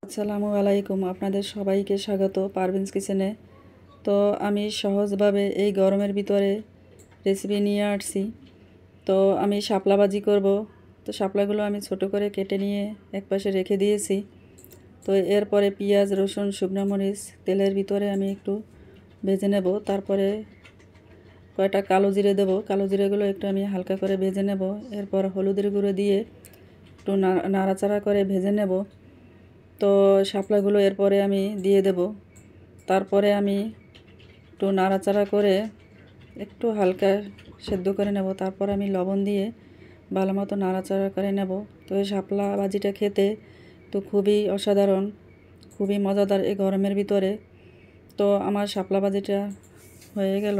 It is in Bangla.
আসসালামু আলাইকুম, আপনাদের সবাইকে স্বাগত পারভিনস কিচেনে। তো আমি সহজভাবে এই গরমের ভিতরে রেসিপি নিয়ে আসছি। তো আমি শাপলা ভাজি করব। তো শাপলাগুলো আমি ছোট করে কেটে নিয়ে একপাশে রেখে দিয়েছি। তো এরপরে পেঁয়াজ, রসুন, শুকনো মরিচ তেলের ভিতরে আমি একটু ভেজে নেব। তারপরে কয়টা কালো জিরে দেব। কালো জিরেগুলো একটু আমি হালকা করে ভেজে নেব। এরপর হলুদের গুঁড়ো দিয়ে একটু নাড়াচাড়া করে ভেজে নেব। তো শাপলাগুলো এরপরে আমি দিয়ে দেব। তারপরে আমি একটু নাড়াচাড়া করে একটু হালকা সেদ্ধ করে নেব। তারপর আমি লবণ দিয়ে ভালো মতো নাড়াচাড়া করে নেব। তো এই শাপলা ভাজিটা খেতে তো খুবই অসাধারণ, খুবই মজাদার এই গরমের ভিতরে। তো আমার শাপলা ভাজিটা হয়ে গেল।